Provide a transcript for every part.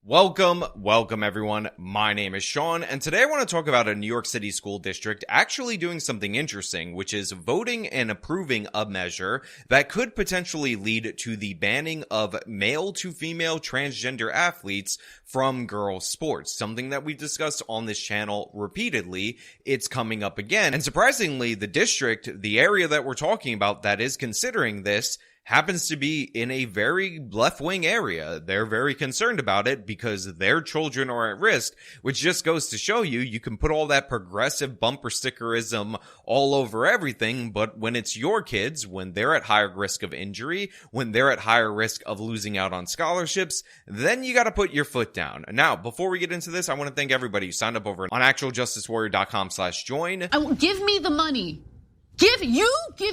Welcome everyone. My name is Sean, and today I want to talk about a New York City school district actually doing something interesting, which is voting and approving a measure that could potentially lead to the banning of male to female transgender athletes from girls' sports, something that we've discussed on this channel repeatedly. It's coming up again, and surprisingly, the district, the area that we're talking about that is considering this, happens to be in a very left-wing area. They're very concerned about it because their children are at risk, which just goes to show you can put all that progressive bumper stickerism all over everything, but when it's your kids, when they're at higher risk of injury, when they're at higher risk of losing out on scholarships, then you gotta put your foot down. Now, before we get into this, I want to thank everybody who signed up over on actualjusticewarrior.com/join. Give me the money. Give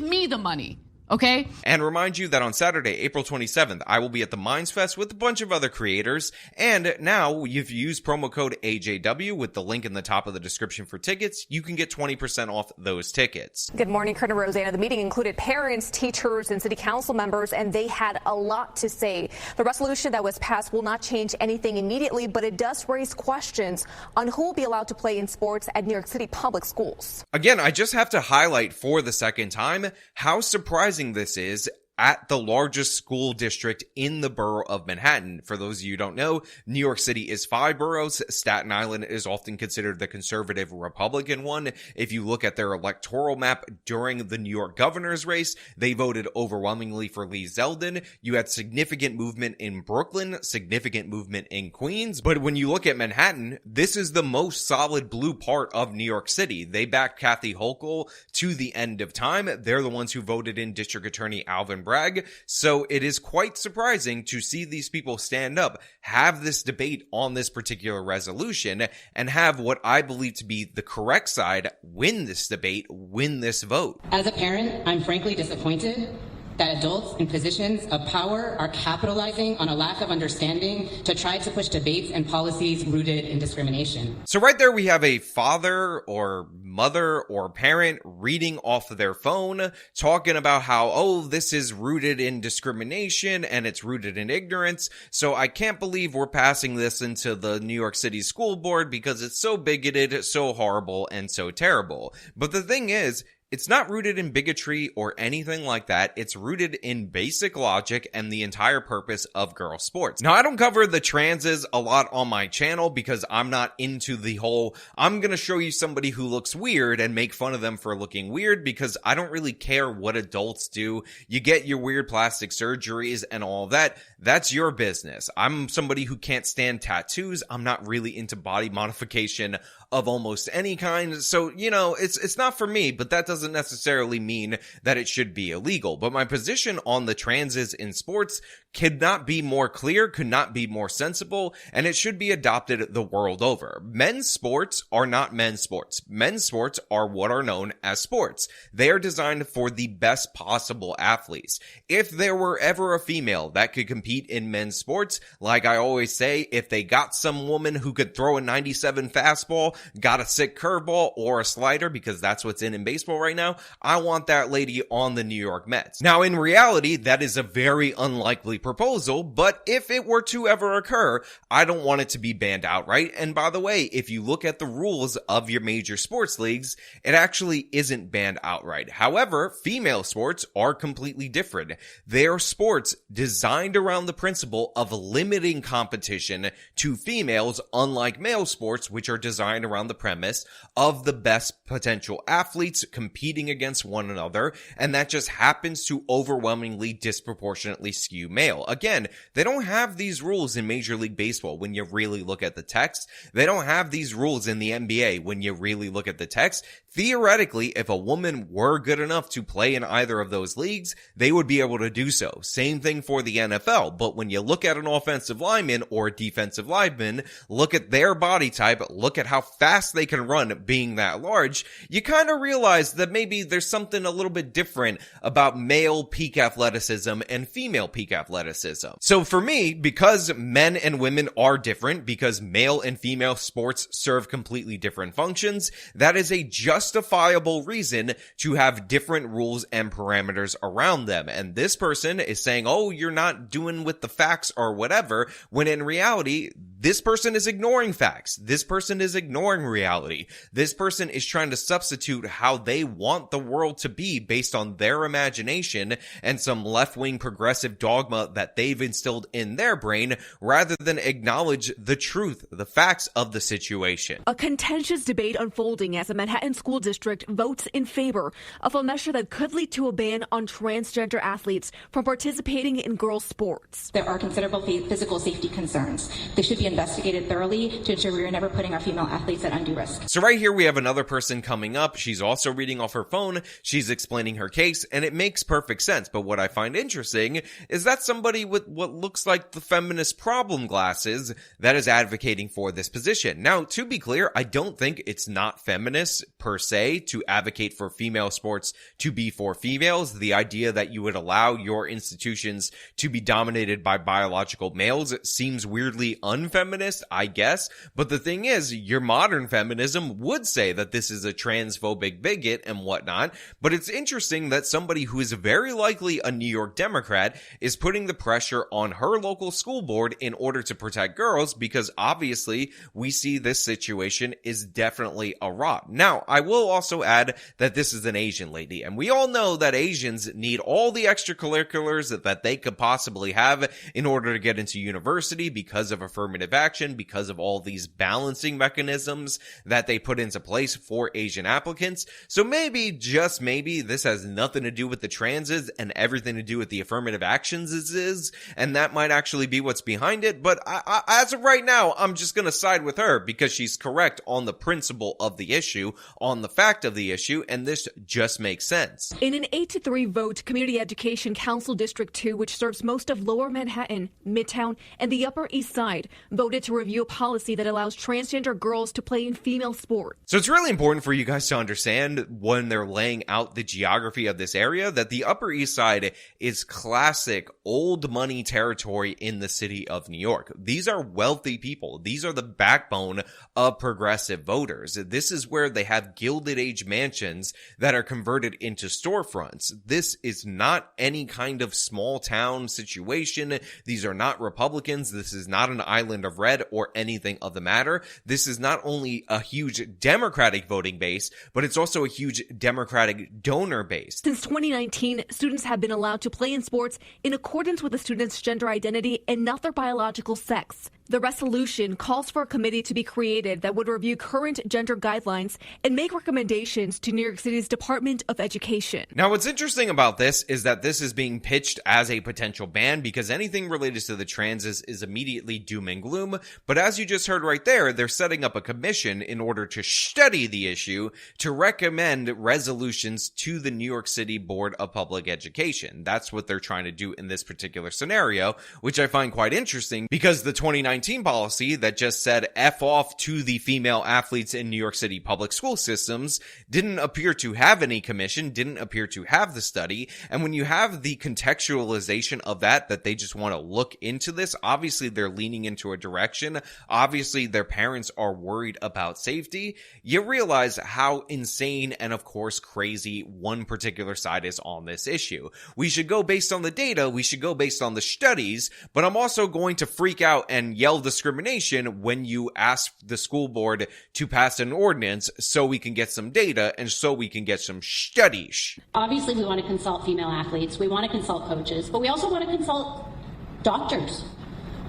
me the money. Okay. And remind you that on Saturday, April 27th, I will be at the Minds Fest with a bunch of other creators. And now, if you use promo code AJW with the link in the top of the description for tickets, you can get 20% off those tickets. Good morning, Kurt and Rosanna. The meeting included parents, teachers, and city council members, and they had a lot to say. The resolution that was passed will not change anything immediately, but it does raise questions on who will be allowed to play in sports at New York City public schools. Again, I just have to highlight for the second time how surprising this is at the largest school district in the borough of Manhattan. For those of you who don't know, New York City is 5 boroughs. Staten Island is often considered the conservative Republican one. If you look at their electoral map during the New York governor's race, they voted overwhelmingly for Lee Zeldin. You had significant movement in Brooklyn, significant movement in Queens. But when you look at Manhattan, this is the most solid blue part of New York City. They backed Kathy Hochul to the end of time. They're the ones who voted in District Attorney Alvin Bragg. So it is quite surprising to see these people stand up, have this debate on this particular resolution, and have what I believe to be the correct side win this debate, win this vote. As a parent, I'm frankly disappointed that adults in positions of power are capitalizing on a lack of understanding to try to push debates and policies rooted in discrimination. So right there we have a father or mother or parent reading off of their phone, talking about how, oh, this is rooted in discrimination and it's rooted in ignorance. So I can't believe we're passing this into the New York City School Board because it's so bigoted, so horrible, and so terrible. But the thing is, it's not rooted in bigotry or anything like that. It's rooted in basic logic and the entire purpose of girls' sports. Now, I don't cover the transes a lot on my channel because I'm not into the whole, I'm gonna show you somebody who looks weird and make fun of them for looking weird, because I don't really care what adults do. You get your weird plastic surgeries and all of that. That's your business. I'm somebody who can't stand tattoos. I'm not really into body modification of almost any kind. So, it's not for me, but that doesn't necessarily mean that it should be illegal. But my position on the transes in sports could not be more clear, could not be more sensible, and it should be adopted the world over. Men's sports are not men's sports. Men's sports are what are known as sports. They are designed for the best possible athletes. If there were ever a female that could compete in men's sports, like I always say, if they got some woman who could throw a 97 fastball, got a sick curveball or a slider, because that's what's in baseball right now, I want that lady on the New York Mets. Now, in reality, that is a very unlikely proposal, but if it were to ever occur, I don't want it to be banned outright. And by the way, if you look at the rules of your major sports leagues, it actually isn't banned outright. However, female sports are completely different. They are sports designed around the principle of limiting competition to females, unlike male sports, which are designed around the premise of the best potential athletes competing against one another, and that just happens to overwhelmingly disproportionately skew male. Again, they don't have these rules in Major League Baseball when you really look at the text. They don't have these rules in the NBA when you really look at the text. Theoretically, if a woman were good enough to play in either of those leagues, they would be able to do so. Same thing for the NFL, but when you look at an offensive lineman or a defensive lineman, look at their body type, look at how fast they can run being that large, you kind of realize that maybe there's something a little bit different about male peak athleticism and female peak athleticism. athleticism. So for me, because men and women are different, because male and female sports serve completely different functions, that is a justifiable reason to have different rules and parameters around them. And this person is saying, oh, you're not doing with the facts or whatever, when in reality, this person is ignoring facts. This person is ignoring reality. This person is trying to substitute how they want the world to be based on their imagination and some left-wing progressive dogma that they've instilled in their brain, rather than acknowledge the truth, the facts of the situation. A contentious debate unfolding as a Manhattan school district votes in favor of a measure that could lead to a ban on transgender athletes from participating in girls' sports. There are considerable physical safety concerns. They should be investigated thoroughly to ensure we are never putting our female athletes at undue risk. So right here we have another person coming up. She's also reading off her phone. She's explaining her case, and it makes perfect sense. But what I find interesting is that somebody with what looks like the feminist problem glasses that is advocating for this position. Now, to be clear, I don't think it's not feminist per se to advocate for female sports to be for females. The idea that you would allow your institutions to be dominated by biological males seems weirdly unfeminist, I guess. But the thing is, your modern feminism would say that this is a transphobic bigot and whatnot. But it's interesting that somebody who is very likely a New York Democrat is putting the pressure on her local school board in order to protect girls, because obviously we see this situation is definitely a rot. Now, I will also add that this is an Asian lady, and we all know that Asians need all the extracurriculars that they could possibly have in order to get into university because of affirmative action, because of all these balancing mechanisms that they put into place for Asian applicants. So maybe, just maybe, this has nothing to do with the transes and everything to do with the affirmative actions and that might actually be what's behind it. But I, as of right now, I'm just going to side with her because she's correct on the principle of the issue, on the fact of the issue, and this just makes sense. In an 8-3 vote, Community Education Council District 2, which serves most of Lower Manhattan, Midtown, and the Upper East Side, voted to review a policy that allows transgender girls to play in female sports. So it's really important for you guys to understand when they're laying out the geography of this area that the Upper East Side is classic old money territory in the city of New York. These are wealthy people. These are the backbone of progressive voters. This is where they have Gilded Age mansions that are converted into storefronts. This is not any kind of small town situation. These are not Republicans. This is not an island of red or anything of the matter. This is not only a huge Democratic voting base, but it's also a huge Democratic donor base. Since 2019, students have been allowed to play in sports in accordance with the student's gender identity and not their biological sex. The resolution calls for a committee to be created that would review current gender guidelines and make recommendations to New York City's Department of Education. Now, what's interesting about this is that this is being pitched as a potential ban because anything related to the transes is immediately doom and gloom. But as you just heard right there, they're setting up a commission in order to study the issue to recommend resolutions to the New York City Board of Public Education. That's what they're trying to do in this particular scenario, which I find quite interesting because the 2019 policy that just said F off to the female athletes in New York City public school systems didn't appear to have any commission, didn't appear to have the study. And when you have the contextualization of that they just want to look into this, obviously they're leaning into a direction. Obviously their parents are worried about safety. You realize how insane and of course crazy one particular side is on this issue. We should go based on the data. We should go based on the studies, but I'm also going to freak out and yell discrimination when you ask the school board to pass an ordinance so we can get some data and so we can get some studies. Obviously, we want to consult female athletes. We want to consult coaches, but we also want to consult doctors.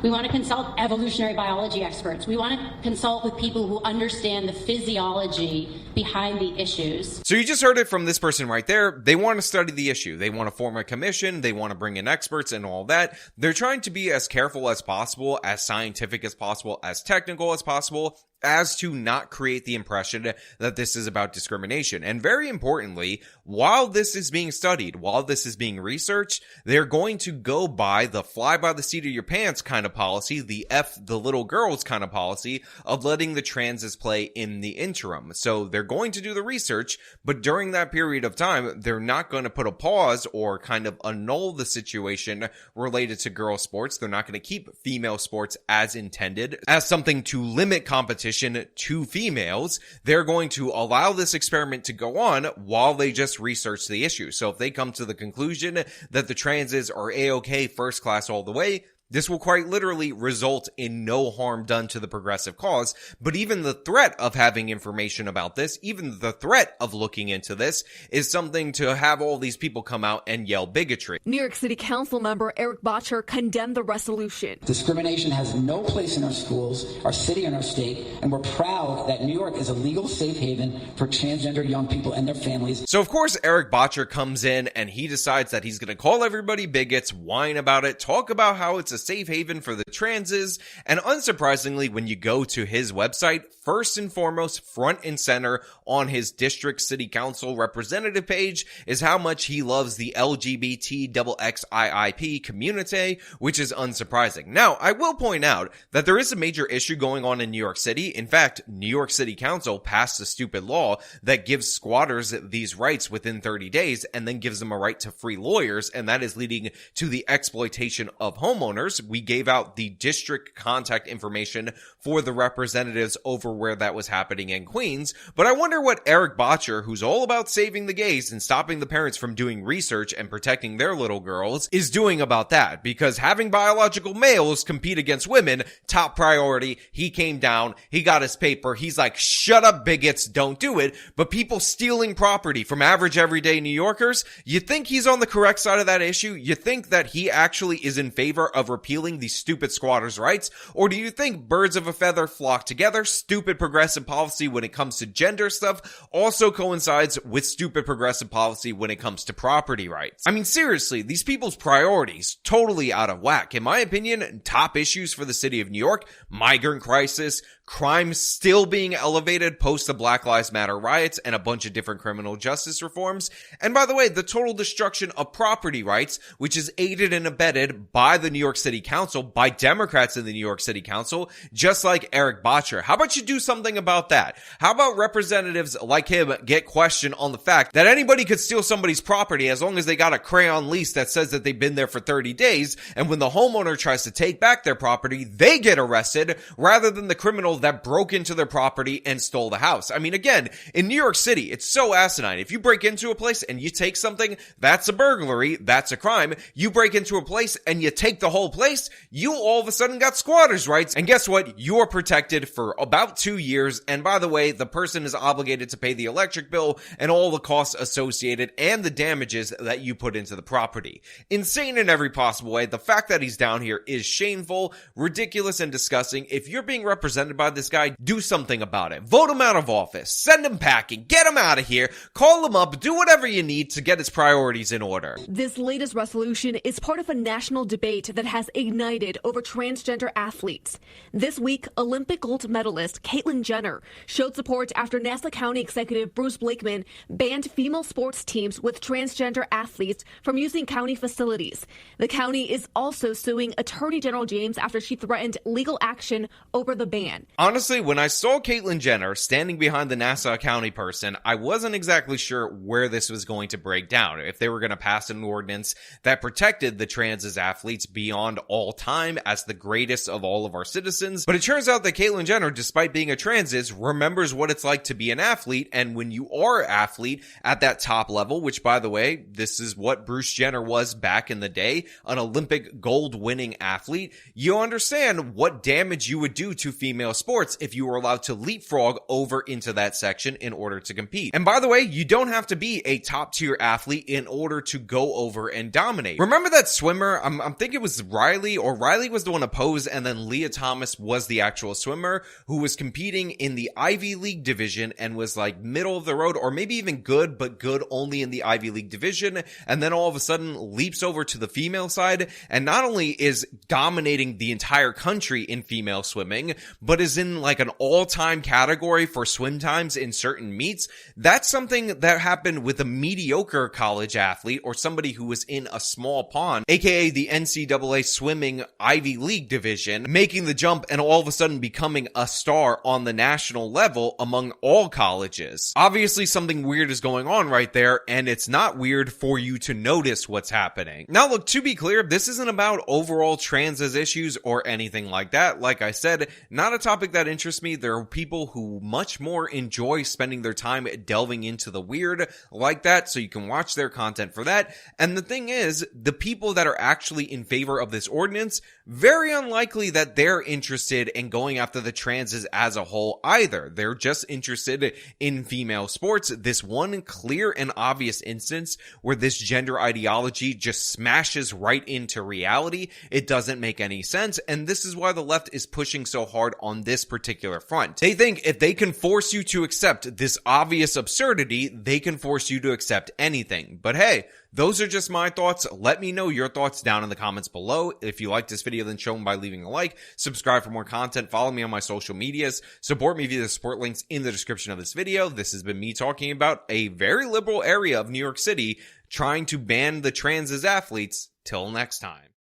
We want to consult evolutionary biology experts. We want to consult with people who understand the physiology behind the issues. So you just heard it from this person right there. They want to study the issue. They want to form a commission. They want to bring in experts and all that. They're trying to be as careful as possible, as scientific as possible, as technical as possible. as to not create the impression that this is about discrimination. And very importantly, while this is being studied, while this is being researched, they're going to go by the fly by the seat of your pants kind of policy, the F the little girls kind of policy of letting the transes play in the interim. So they're going to do the research, but during that period of time, they're not going to put a pause or kind of annul the situation related to girl sports. They're not going to keep female sports as intended, as something to limit competition to females. They're going to allow this experiment to go on while they just research the issue. So if they come to the conclusion that the transes are A-OK first class all the way, this will quite literally result in no harm done to the progressive cause, but even the threat of having information about this, even the threat of looking into this, is something to have all these people come out and yell bigotry. New York City Council member Eric Bottcher condemned the resolution. Discrimination has no place in our schools, our city, and our state, and we're proud that New York is a legal safe haven for transgender young people and their families. So of course Eric Bottcher comes in and he decides that he's going to call everybody bigots, whine about it, talk about how it's a safe haven for the transes, and unsurprisingly, when you go to his website, first and foremost, front and center on his district city council representative page is how much he loves the LGBTXXIIP community, which is unsurprising. Now, I will point out that there is a major issue going on in New York City. In fact, New York City Council passed a stupid law that gives squatters these rights within 30 days and then gives them a right to free lawyers, and that is leading to the exploitation of homeowners. We gave out the district contact information for the representatives over where that was happening in Queens, but I wonder what Eric Bottcher, who's all about saving the gays and stopping the parents from doing research and protecting their little girls, is doing about that, because having biological males compete against women, top priority. He came down, he got his paper, he's like, shut up bigots, don't do it. But people stealing property from average everyday New Yorkers, you think he's on the correct side of that issue? You think that he actually is in favor of repealing these stupid squatters' rights? Or do you think birds of a feather flock together? Stupid progressive policy when it comes to gender stuff also coincides with stupid progressive policy when it comes to property rights. I mean, seriously, these people's priorities totally out of whack. In my opinion, top issues for the city of New York: migrant crisis, crime still being elevated post the Black Lives Matter riots, and a bunch of different criminal justice reforms. And by the way, the total destruction of property rights, which is aided and abetted by the New York City Council, by Democrats in the New York City Council, just like Eric Bottcher. How about you do something about that? How about representatives like him get questioned on the fact that anybody could steal somebody's property as long as they got a crayon lease that says that they've been there for 30 days, and when the homeowner tries to take back their property, they get arrested rather than the criminal that broke into their property and stole the house. I mean, again, in New York City, it's so asinine. If you break into a place and you take something, that's a burglary, that's a crime. You break into a place and you take the whole place, you all of a sudden got squatters' rights. And guess what? You are protected for about 2 years. And by the way, the person is obligated to pay the electric bill and all the costs associated and the damages that you put into the property. Insane in every possible way. The fact that he's down here is shameful, ridiculous, and disgusting. If you're being represented by this guy, do something about it. Vote him out of office. Send him packing. Get him out of here. Call him up. Do whatever you need to get his priorities in order. This latest resolution is part of a national debate that has ignited over transgender athletes. This week, Olympic gold medalist Caitlyn Jenner showed support after Nassau County Executive Bruce Blakeman banned female sports teams with transgender athletes from using county facilities. The county is also suing Attorney General James after she threatened legal action over the ban. Honestly, when I saw Caitlyn Jenner standing behind the Nassau County person, I wasn't exactly sure where this was going to break down. If they were going to pass an ordinance that protected the trans as athletes beyond all time as the greatest of all of our citizens. But it turns out that Caitlyn Jenner, despite being a transis, remembers what it's like to be an athlete. And when you are an athlete at that top level, which by the way, this is what Bruce Jenner was back in the day, an Olympic gold winning athlete, you understand what damage you would do to female sports if you were allowed to leapfrog over into that section in order to compete. And by the way, you don't have to be a top tier athlete in order to go over and dominate. Remember that swimmer? I think it was Riley, or Riley was the one opposed, and then Leah Thomas was the actual swimmer who was competing in the Ivy League division and was like middle of the road, or maybe even good, but good only in the Ivy League division, and then all of a sudden leaps over to the female side, and not only is dominating the entire country in female swimming, but is in like an all-time category for swim times in certain meets. That's something that happened with a mediocre college athlete or somebody who was in a small pond, aka the NCAA swimming Ivy League division, making the jump and all of a sudden becoming a star on the national level among all colleges. Obviously something weird is going on right there, and it's not weird for you to notice what's happening. Now look, to be clear, this isn't about overall trans issues or anything like that. Like I said, not a topic that interests me. There are people who much more enjoy spending their time delving into the weird like that, so you can watch their content for that. And the thing is, the people that are actually in favor of this ordinance, very unlikely that they're interested in going after the transes as a whole either. They're just interested in female sports. This one clear and obvious instance where this gender ideology just smashes right into reality. It doesn't make any sense, and this is why the left is pushing so hard on this particular front. They think if they can force you to accept this obvious absurdity, they can force you to accept anything. But hey, those are just my thoughts. Let me know your thoughts down in the comments below. If you liked this video, then show them by leaving a like, subscribe for more content, follow me on my social medias, support me via the support links in the description of this video. This has been me talking about a very liberal area of New York City trying to ban the trans as athletes. Till next time.